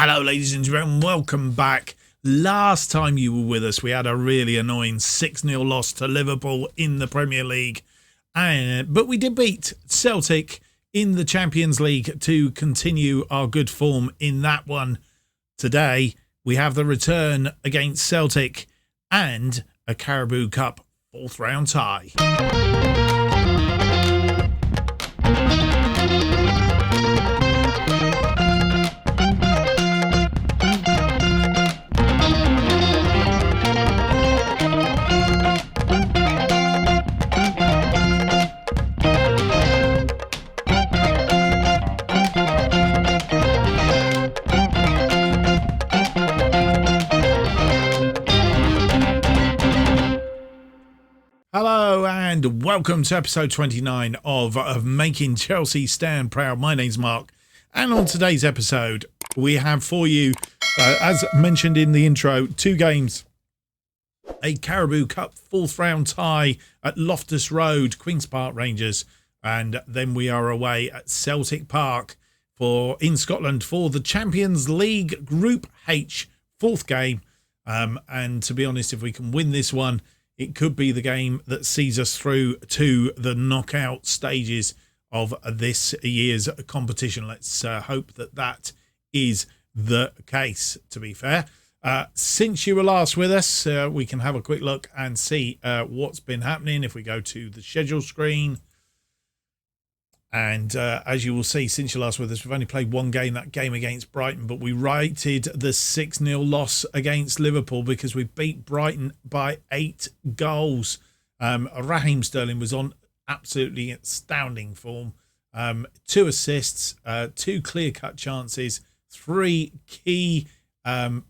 Hello, ladies and gentlemen. Welcome back. Last time you were with us, we had a really annoying 6-0 loss to Liverpool in the Premier League. But we did beat Celtic in the Champions League to continue our good form in that one. Today, we have the return against Celtic and a Carabao Cup 4th round tie. Hello and welcome to episode 29 of Making Chelsea Stand Proud. My name's Mark, and on today's episode we have for you, as mentioned in the intro, 2 games. A Carabao Cup 4th round tie at Loftus Road, Queen's Park Rangers, and then we are away at Celtic Park in Scotland for the Champions League Group H 4th game. And to be honest, if we can win this one, it could be the game that sees us through to the knockout stages of this year's competition. Let's hope that is the case, to be fair. Since you were last with us, we can have a quick look and see what's been happening. If we go to the schedule screen, and as you will see, since you last with us, we've only played one game, that game against Brighton, but we righted the 6-0 loss against Liverpool because we beat Brighton by 8 goals. Raheem Sterling was on absolutely astounding form. 2 assists, 2 clear-cut chances, 3 key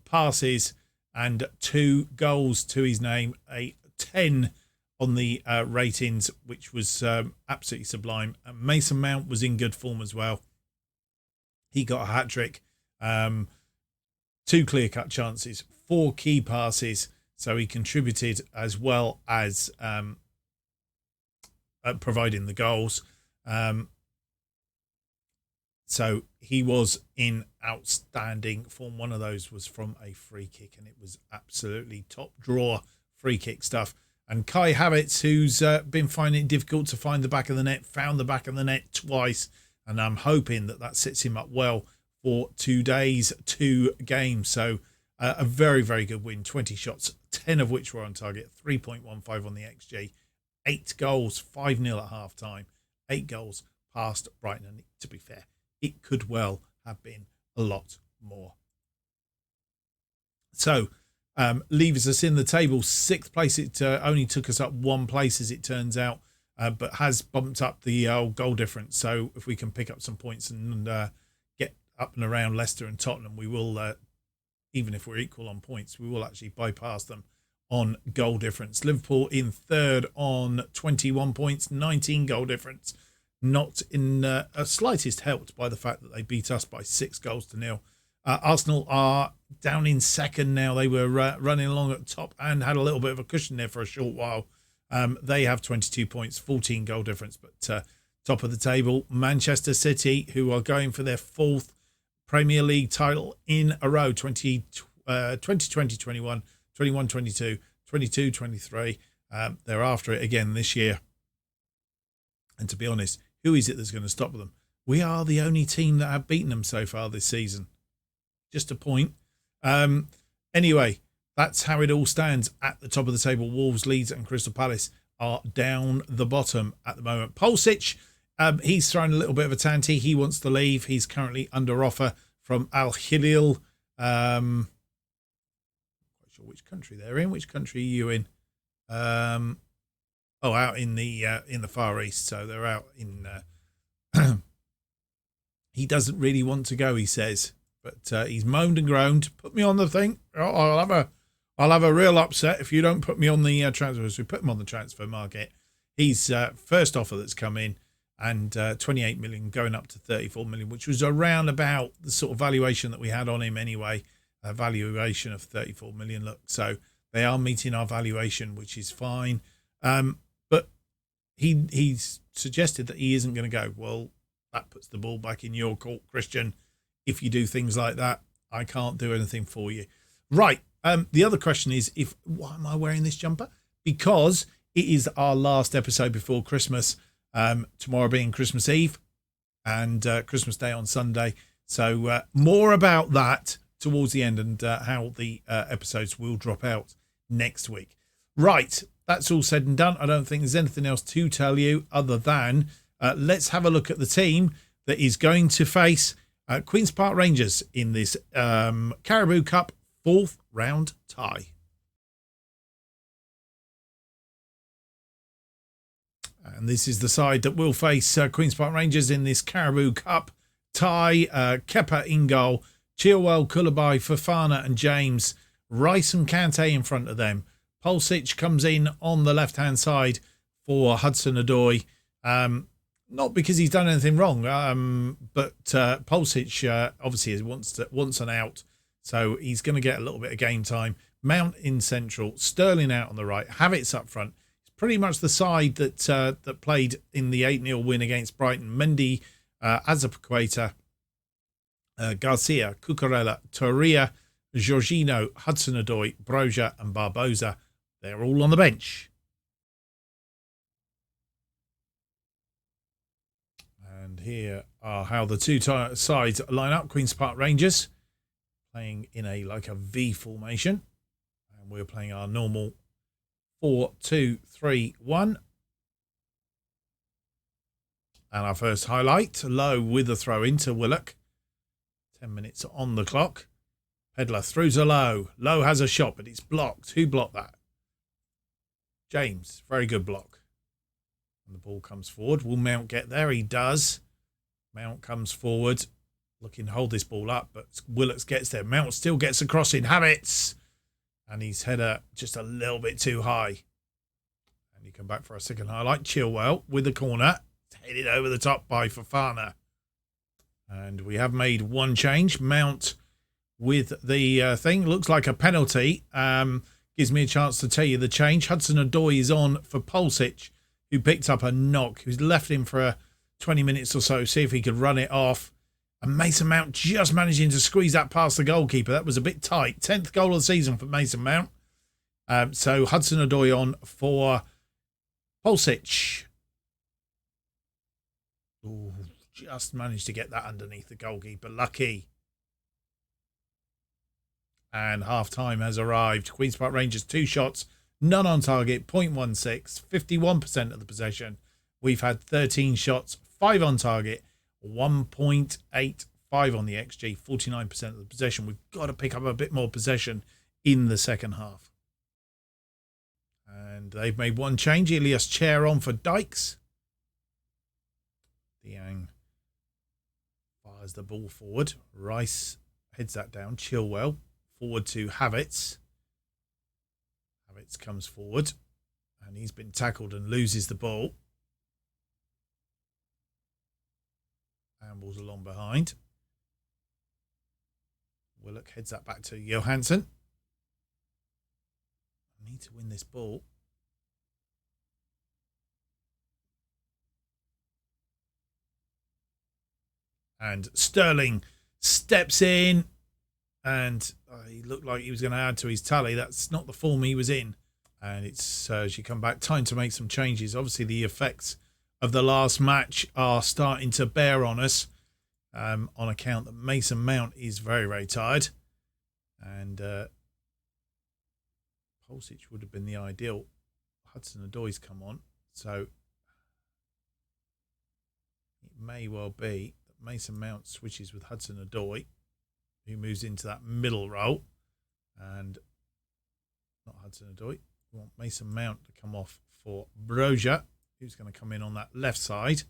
passes, and 2 goals to his name, a 10 on the ratings, which was absolutely sublime. Mason Mount was in good form as well. He got a hat-trick, 2 clear-cut chances, 4 key passes, so he contributed as well as providing the goals. So he was in outstanding form. One of those was from a free kick, and it was absolutely top drawer free kick stuff. And Kai Havertz, who's been finding it difficult to find the back of the net, found the back of the net twice. And I'm hoping that sets him up well for today's 2 games. So a very, very good win. 20 shots, 10 of which were on target, 3.15 on the XG, 8 goals, 5-0 at half time, 8 goals past Brighton. And to be fair, it could well have been a lot more. So leaves us in the table 6th place. It only took us up 1 place, as it turns out, but has bumped up the goal difference. So if we can pick up some points and get up and around Leicester and Tottenham, we will, even if we're equal on points, we will actually bypass them on goal difference. Liverpool in 3rd on 21 points, 19 goal difference, not in slightest helped by the fact that they beat us by 6-0. Arsenal are down in 2nd now. They were running along at the top and had a little bit of a cushion there for a short while. They have 22 points, 14 goal difference, but top of the table, Manchester City, who are going for their 4th Premier League title in a row, 2020-21, 21-22, 22-23. They're after it again this year. And to be honest, who is it that's going to stop them? We are the only team that have beaten them so far this season. Just a point. Anyway, that's how it all stands at the top of the table. Wolves, Leeds and Crystal Palace are down the bottom at the moment. Pulisic, he's thrown a little bit of a tanty. He wants to leave. He's currently under offer from Al Hilal. Not quite sure which country they're in. Which country are you in? Out in the Far East. So they're out in. He doesn't really want to go, he says. But he's moaned and groaned. Put me on the thing. I'll have a real upset if you don't put me on the transfer. So we put him on the transfer market. He's first offer that's come in, and 28 million going up to 34 million, which was around about the sort of valuation that we had on him anyway. A valuation of 34 million. Look, so they are meeting our valuation, which is fine. But he's suggested that he isn't going to go. Well, that puts the ball back in your court, Christian. If you do things like that, I can't do anything for you. Right. The other question is, why am I wearing this jumper? Because it is our last episode before Christmas. Tomorrow being Christmas Eve and Christmas Day on Sunday. So more about that towards the end and how the episodes will drop out next week. Right. That's all said and done. I don't think there's anything else to tell you other than let's have a look at the team that is going to face Queen's Park Rangers in this Carabao Cup 4th round tie. And this is the side that will face Queen's Park Rangers in this Carabao Cup tie. Kepa in goal, Chilwell, Koulibaly, Fofana and James, Rice and Kante in front of them. Pulisic comes in on the left-hand side for Hudson-Odoi. Not because he's done anything wrong, but Pulisic obviously wants an out, so he's going to get a little bit of game time. Mount in central, Sterling out on the right, Havertz up front. It's pretty much the side that played in the 8-0 win against Brighton. Mendy, Azpilicueta, Garcia, Cucurella, Torreira, Jorginho, Hudson-Odoi, Broja and Barbosa. They're all on the bench. And here are how the two sides line up. Queen's Park Rangers playing in a V formation. And we're playing our normal 4-2-3-1. And our first highlight, Lowe with a throw into Willock. 10 minutes on the clock. Pedler through to Lowe. Lowe has a shot, but it's blocked. Who blocked that? James. Very good block. And the ball comes forward. Will Mount get there? He does. Mount comes forward. Looking to hold this ball up, but Willocks gets there. Mount still gets across in Havertz. And his header just a little bit too high. And you come back for a second highlight. Chilwell with the corner. Headed over the top by Fofana. And we have made one change. Mount with the thing. Looks like a penalty. Gives me a chance to tell you the change. Hudson-Odoi is on for Pulisic, who picked up a knock. Who's left him for 20 minutes or so. See if he could run it off. And Mason Mount just managing to squeeze that past the goalkeeper. That was a bit tight. 10th goal of the season for Mason Mount. So Hudson-Odoi on for Pulisic. Ooh, just managed to get that underneath the goalkeeper. Lucky. And half-time has arrived. Queen's Park Rangers, 2 shots, none on target, 0.16, 51% of the possession. We've had 13 shots, 5 on target, 1.85 on the XG, 49% of the possession. We've got to pick up a bit more possession in the second half. And they've made one change. Ilias Chair on for Dykes. Diang fires the ball forward. Rice heads that down. Chilwell forward to Havertz. Havertz comes forward and he's been tackled and loses the ball. Ambles along behind. Willock heads that back to Johansson. I need to win this ball. And Sterling steps in. And he looked like he was going to add to his tally. That's not the form he was in. And it's, as you come back, time to make some changes. Obviously, the effects of the last match are starting to bear on us on account that Mason Mount is very, very tired. And Pulisic would have been the ideal. Hudson-Odoi's come on. So it may well be that Mason Mount switches with Hudson-Odoi, who moves into that middle role. And not Hudson-Odoi. We want Mason Mount to come off for Broja, who's going to come in on that left side.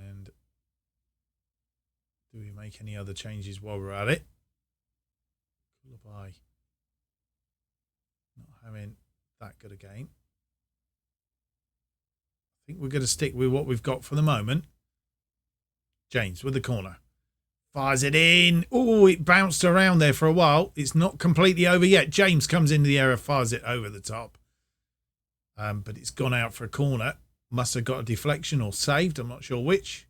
And do we make any other changes while we're at it? Koulibaly not having that good a game. I think we're going to stick with what we've got for the moment. James with the corner. Fires it in. Oh, it bounced around there for a while. It's not completely over yet. James comes into the area, fires it over the top. but it's gone out for a corner. Must have got a deflection or saved. I'm not sure which.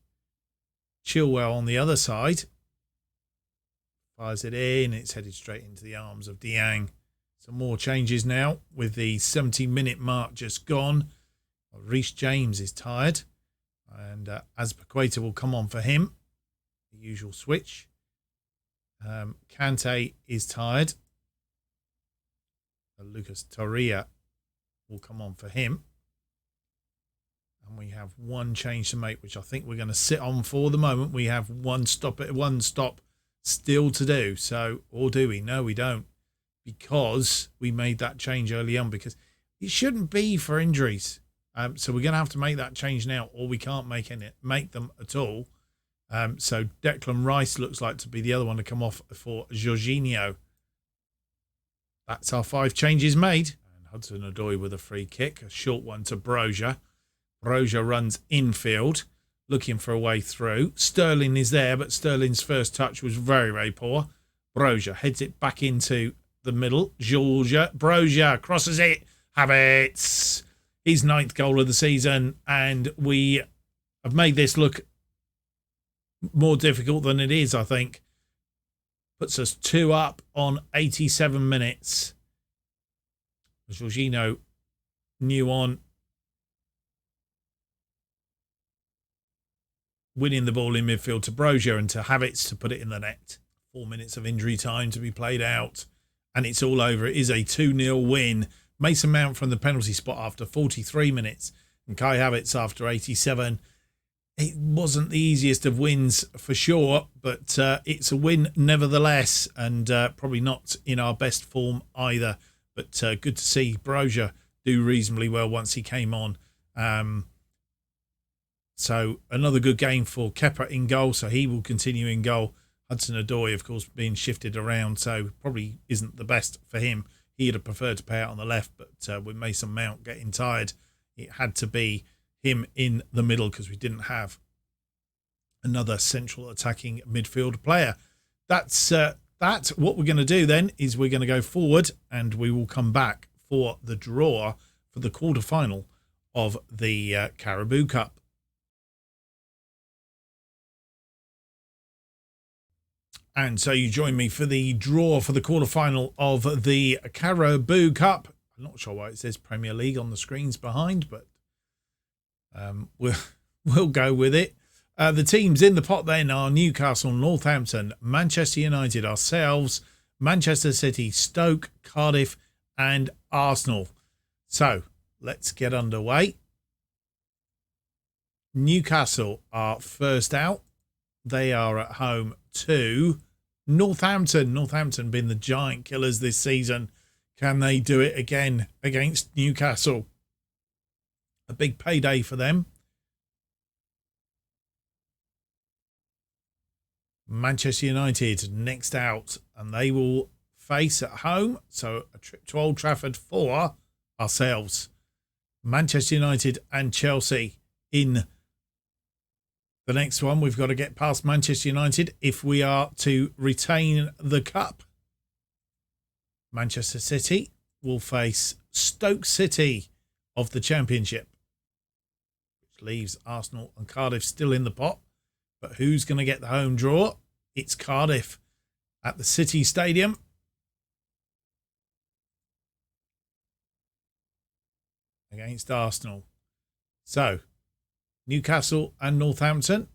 Chilwell on the other side. Fires it in. It's headed straight into the arms of Dieng. Some more changes now with the 70-minute mark just gone. Reece James is tired. And Azpilicueta will come on for him. The usual switch. Kante is tired. Lucas Torreira will come on for him. And we have one change to make, which I think we're going to sit on for the moment. We have one stop still to do. So, or do we? No, we don't. Because we made that change early on, because it shouldn't be for injuries. So we're going to have to make that change now, or we can't make them at all. So Declan Rice looks like to be the other one to come off for Jorginho. That's our 5 changes made. And Hudson-Odoi with a free kick, a short one to Broja. Broja runs infield, looking for a way through. Sterling is there, but Sterling's first touch was very, very poor. Broja heads it back into the middle. Broja crosses it. Havertz. His 9th goal of the season. And we have made this look more difficult than it is, I think. Puts us 2 up on 87 minutes. Jorginho new on. Winning the ball in midfield to Broja and to Havertz to put it in the net. 4 minutes of injury time to be played out. And it's all over. It is a 2-0 win. Mason Mount from the penalty spot after 43 minutes. And Kai Havertz after 87. It wasn't the easiest of wins for sure, but it's a win nevertheless, and probably not in our best form either. But good to see Broja do reasonably well once he came on. So another good game for Kepa in goal, so he will continue in goal. Hudson-Odoi, of course, being shifted around, so probably isn't the best for him. He'd have preferred to play out on the left, but with Mason Mount getting tired, it had to be him in the middle because we didn't have another central attacking midfield player. That's what we're going to do then is we're going to go forward and we will come back for the draw for the quarter-final of the Carabao Cup. And so you join me for the draw for the quarter-final of the Carabao Cup. I'm not sure why it says Premier League on the screens behind, but we'll go with it. The teams in the pot then are Newcastle, Northampton, Manchester United, ourselves, Manchester City, Stoke, Cardiff and Arsenal. So let's get underway. Newcastle are first out. They are at home to Northampton. Northampton been the giant killers this season. Can they do it again against Newcastle? A big payday for them. Manchester United next out, and they will face at home. So a trip to Old Trafford for ourselves. Manchester United and Chelsea in the next one. We've got to get past Manchester United if we are to retain the cup. Manchester City will face Stoke City of the Championship, which leaves Arsenal and Cardiff still in the pot. But who's going to get the home draw? It's Cardiff at the City Stadium. Against Arsenal. So, Newcastle and Northampton.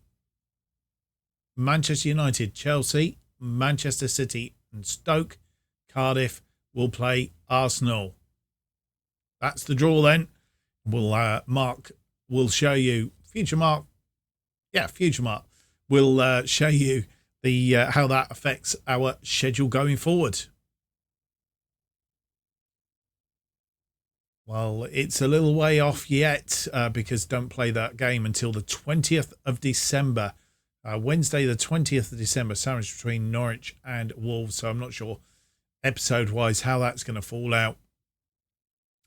Manchester United, Chelsea, Manchester City and Stoke. Cardiff will play Arsenal. That's the draw then. Mark will show you, Future Mark will show you the how that affects our schedule going forward. Well, it's a little way off yet because don't play that game until the 20th of December. Wednesday, the 20th of December, sandwich between Norwich and Wolves. So I'm not sure episode-wise how that's going to fall out.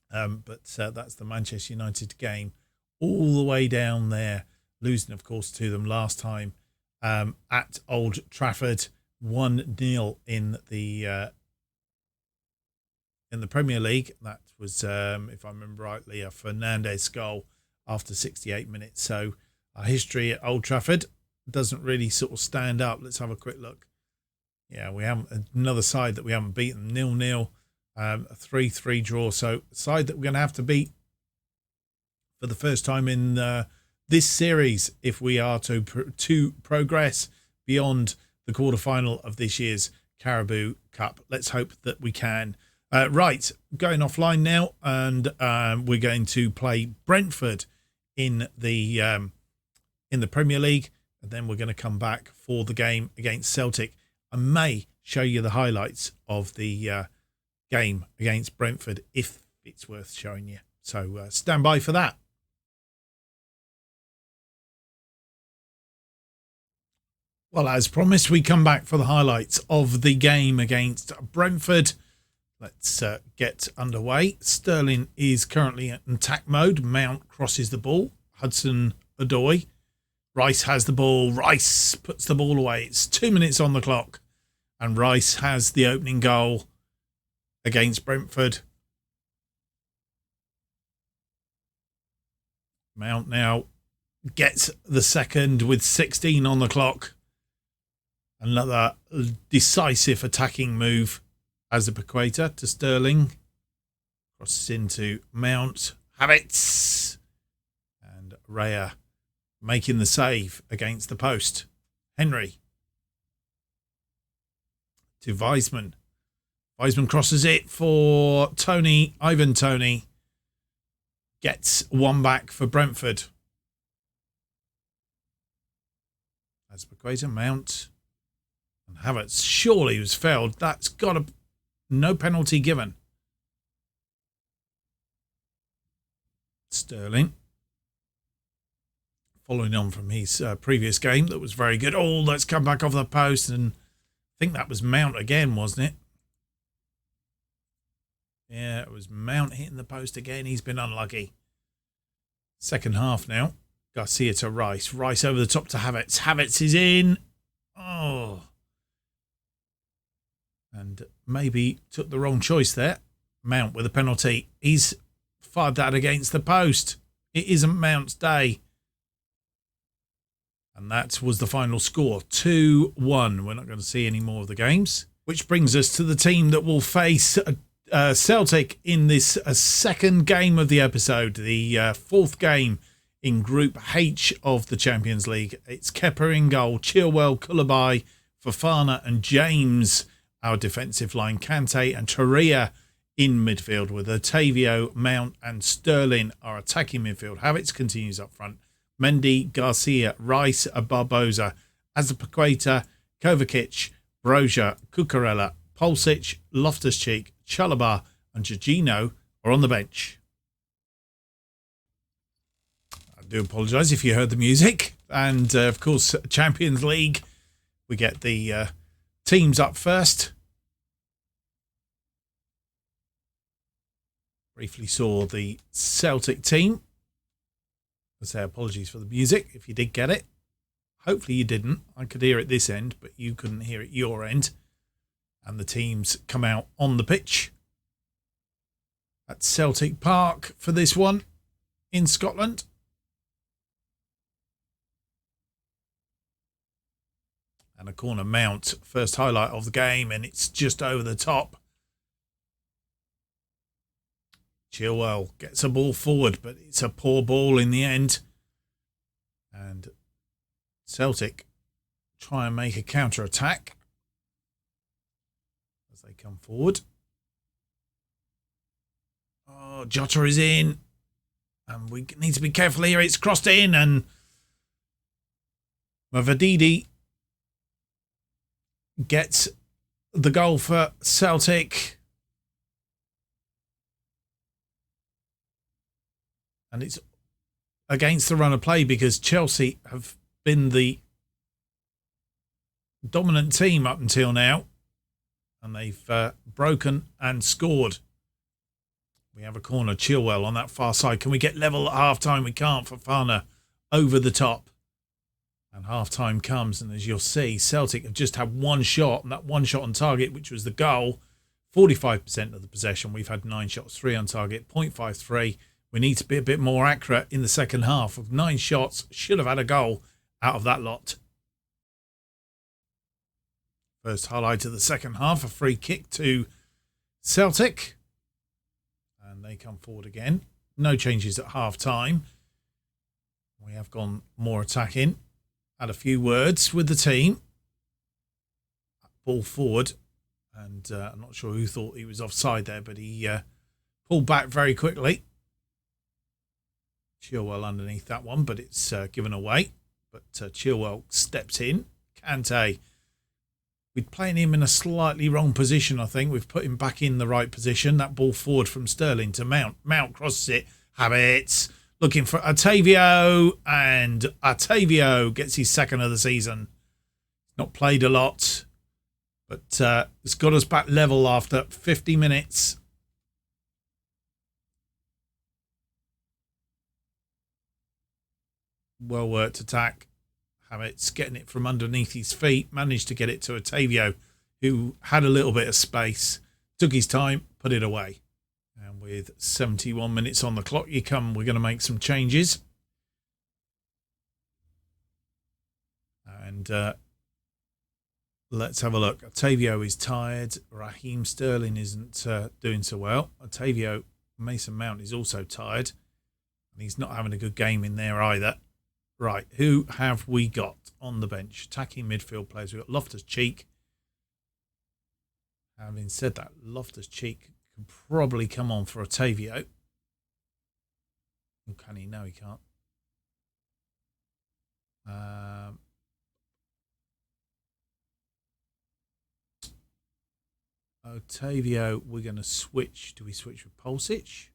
But that's the Manchester United game all the way down there. Losing, of course, to them last time at Old Trafford, 1-0 in the Premier League. That was, if I remember rightly, a Fernandez goal after 68 minutes. So our history at Old Trafford doesn't really sort of stand up. Let's have a quick look. Yeah, we haven't, another side that we haven't beaten, 0-0, a 3-3 draw. So a side that we're going to have to beat for the first time in this series if we are to progress beyond the quarterfinal of this year's Carabao Cup. Let's hope that we can. Right, going offline now, and we're going to play Brentford in the Premier League, and then we're going to come back for the game against Celtic. I may show you the highlights of the game against Brentford if it's worth showing you. So stand by for that. Well, as promised, we come back for the highlights of the game against Brentford. Let's get underway. Sterling is currently in attack mode. Mount crosses the ball. Hudson-Odoi. Rice has the ball. Rice puts the ball away. It's 2 minutes on the clock. And Rice has the opening goal against Brentford. Mount now gets the second with 16 on the clock. Another decisive attacking move as a Azpilicueta to Sterling. Crosses into Mount. Havertz. And Raya making the save against the post. Henry. To Weisman. Weisman crosses it for Tony. Ivan Tony gets one back for Brentford. Azpilicueta, Mount. And Havertz surely was fouled. That's got a no penalty given. Sterling. Following on from his previous game that was very good. Oh, let's come back off the post. And I think that was Mount again, wasn't it? Yeah, it was Mount hitting the post again. He's been unlucky. Second half now. Garcia to Rice. Rice over the top to Havertz. Havertz is in. Oh. And maybe took the wrong choice there. Mount with a penalty. He's fired that against the post. It isn't Mount's day. And that was the final score. 2-1. We're not going to see any more of the games. Which brings us to the team that will face Celtic in this second game of the episode. The fourth game in Group H of the Champions League. It's Kepa in goal. Chilwell, Koulibaly, Fofana and James. Our defensive line, Kante and Torreira in midfield with Otavio, Mount and Sterling our attacking midfield. Havertz continues up front. Mendy, Garcia, Rice, Barbosa, Azpilicueta, Kovacic, Broja, Cucurella, Pulisic, Loftus-Cheek, Chalobah and Jorginho are on the bench. I do apologise if you heard the music. And, of course, Champions League, we get the teams up first. Briefly saw the Celtic team. I say apologies for the music if you did get it. Hopefully you didn't. I could hear it this end, but you couldn't hear it your end. And the teams come out on the pitch at Celtic Park for this one in Scotland. And a corner Mount, first highlight of the game, and it's just over the top. Chilwell gets a ball forward, but it's a poor ball in the end. And Celtic try and make a counter-attack as they come forward. Oh, Jota is in. And we need to be careful here. It's crossed in, and Mavadidi gets the goal for Celtic. And it's against the run of play because Chelsea have been the dominant team up until now. And they've broken and scored. We have a corner, Chilwell on that far side. Can we get level at half-time? We can't. Fofana over the top. And half-time comes, and as you'll see, Celtic have just had one shot, and that one shot on target, which was the goal 45% of the possession. We've had 9 shots, 3 on target, 0.53. We need to be a bit more accurate in the second half. Of 9 shots, should have had a goal out of that lot. First highlight of the second half, a free kick to Celtic. And they come forward again. No changes at half time. We have gone more attacking. Had a few words with the team. Ball forward. And I'm not sure who thought he was offside there, but he pulled back very quickly. Chilwell underneath that one, but it's given away. But Chilwell steps in. Kante. We're playing him in a slightly wrong position, I think. We've put him back in the right position. That ball forward from Sterling to Mount. Mount crosses it. Havertz looking for Otavio. And Otavio gets his second of the season. Not played a lot. But it's got us back level after 50 minutes. Well worked attack. Havertz getting it from underneath his feet. Managed to get it to Otavio, who had a little bit of space. Took his time, put it away. And with 71 minutes on the clock, we're going to make some changes. And let's have a look. Otavio is tired. Raheem Sterling isn't doing so well. Otavio, Mason Mount is also tired. And he's not having a good game in there either. Right, who have we got on the bench? Attacking midfield players. We've got Loftus-Cheek. Having said that, Loftus-Cheek can probably come on for Otavio. Or can he? No, he can't. Otavio, we're going to switch. Do we switch with Pulisic?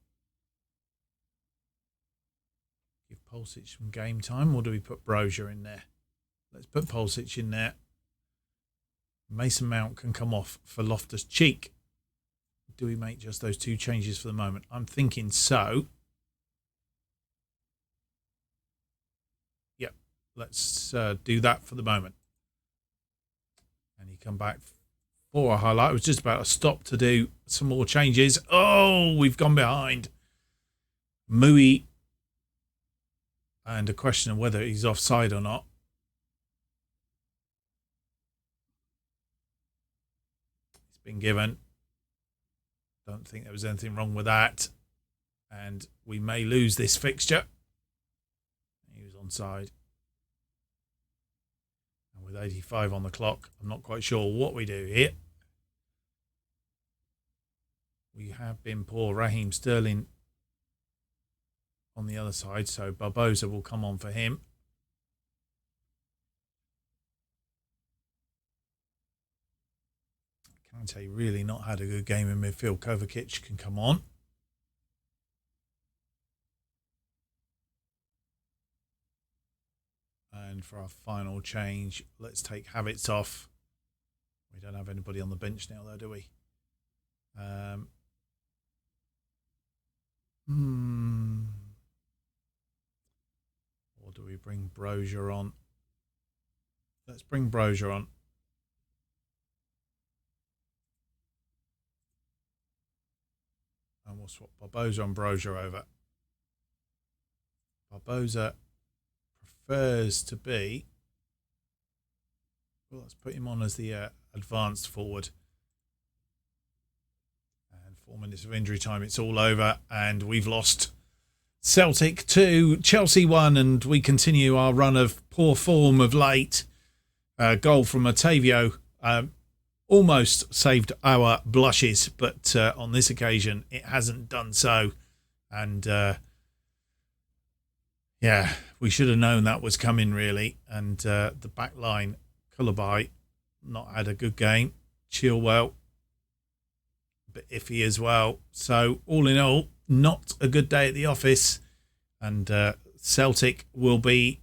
Give Pulisic some game time, or do we put Brozier in there? Let's put Pulisic in there. Mason Mount can come off for Loftus-Cheek. Do we make just those 2 changes for the moment? I'm thinking so. Yep, let's do that for the moment. And he come back for a highlight. I was just about to stop to do some more changes. Oh, we've gone behind. Mui. And a question of whether he's offside or not. It's been given. Don't think there was anything wrong with that. And we may lose this fixture. He was onside. And with 85 on the clock, I'm not quite sure what we do here. We have been poor. Raheem Sterling on the other side, so Barbosa will come on for him. Kante really not had a good game in midfield. Kovacic can come on. And for our final change, let's take Havertz off. We don't have anybody on the bench now, though, do we? Or do we bring Brozier on? Let's bring Brozier on. And we'll swap Barbosa and Brozier over. Barbosa prefers to be... Well, let's put him on as the advanced forward. And 4 minutes of injury time. It's all over. And we've lost Celtic 2, Chelsea 1. And we continue our run of poor form of late. Goal from Otavio. Almost saved our blushes, but on this occasion it hasn't done so. And yeah, we should have known that was coming, really. And the back line, Carabao, not had a good game. Chilwell, a bit iffy as well. So all in all, not a good day at the office. And Celtic will be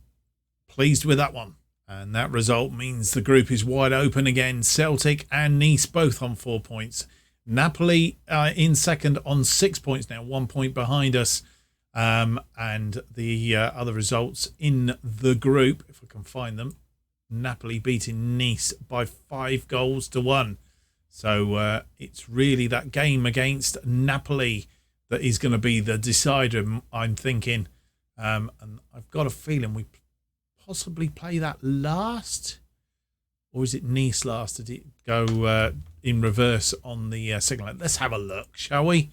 pleased with that one. And that result means the group is wide open again. Celtic and Nice both on 4 points. Napoli in second on 6 points now, 1 point behind us. And the other results in the group, if I can find them. Napoli beating Nice by 5 goals to 1. So it's really that game against Napoli that is going to be the decider, I'm thinking. And I've got a feeling we possibly play that last. Or is it Nice last? Did it go in reverse on the second leg? Let's have a look, shall we?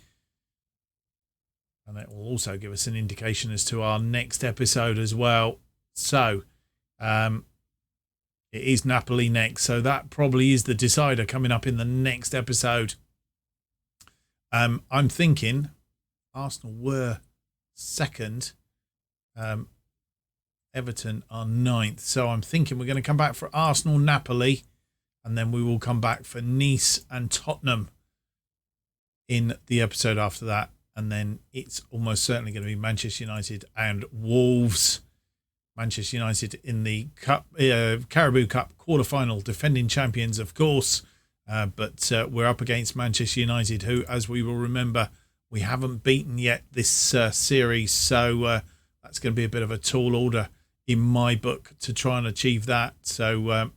And that will also give us an indication as to our next episode as well. So it is Napoli next. So that probably is the decider coming up in the next episode. I'm thinking Arsenal were second. Everton are ninth. So I'm thinking we're going to come back for Arsenal, Napoli, and then we will come back for Nice and Tottenham in the episode after that. And then it's almost certainly going to be Manchester United and Wolves. Manchester United in the Cup, Carabao Cup quarter-final, defending champions, of course. But we're up against Manchester United, who, as we will remember, we haven't beaten yet this series. So that's going to be a bit of a tall order in my book to try and achieve that. So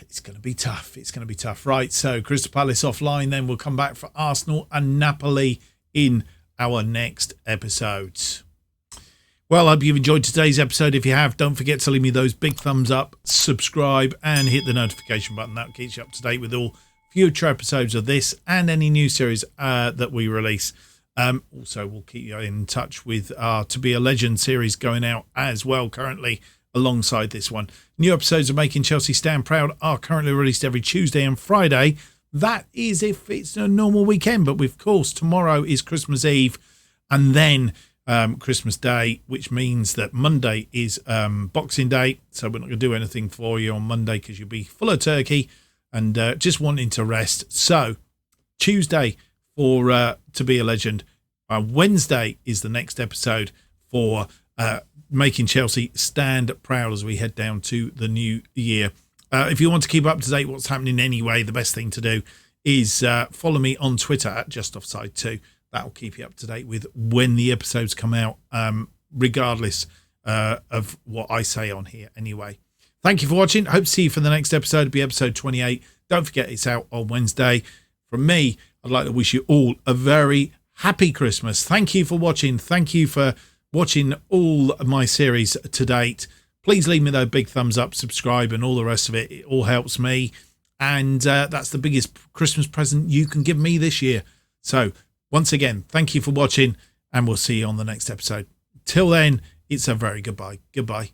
it's going to be tough. It's going to be tough. Right, so Crystal Palace offline, then we'll come back for Arsenal and Napoli in our next episode. Well, I hope you've enjoyed today's episode. If you have, don't forget to leave me those big thumbs up, subscribe, and hit the notification button. That keeps you up to date with all future episodes of this and any new series that we release. Also, we'll keep you in touch with our To Be a Legend series going out as well currently alongside this one. New episodes of Making Chelsea Stand Proud are currently released every Tuesday and Friday. That is if it's a normal weekend, but of course tomorrow is Christmas Eve and then Christmas Day, which means that Monday is Boxing Day. So we're not going to do anything for you on Monday because you'll be full of turkey and just wanting to rest. So Tuesday for To Be a Legend. Wednesday is the next episode for Making Chelsea Stand Proud as we head down to the new year. If you want to keep up to date what's happening anyway, the best thing to do is follow me on Twitter at JustOffsideFM. That will keep you up to date with when the episodes come out, regardless of what I say on here anyway. Thank you for watching. Hope to see you for the next episode. It'll be episode 28. Don't forget it's out on Wednesday. From me, I'd like to wish you all a very happy Christmas. Thank you for watching. Thank you for watching all of my series to date. Please leave me those big thumbs up, subscribe, and all the rest of it. It all helps me. And that's the biggest Christmas present you can give me this year. So once again, thank you for watching, and we'll see you on the next episode. Till then, it's a very goodbye. Goodbye.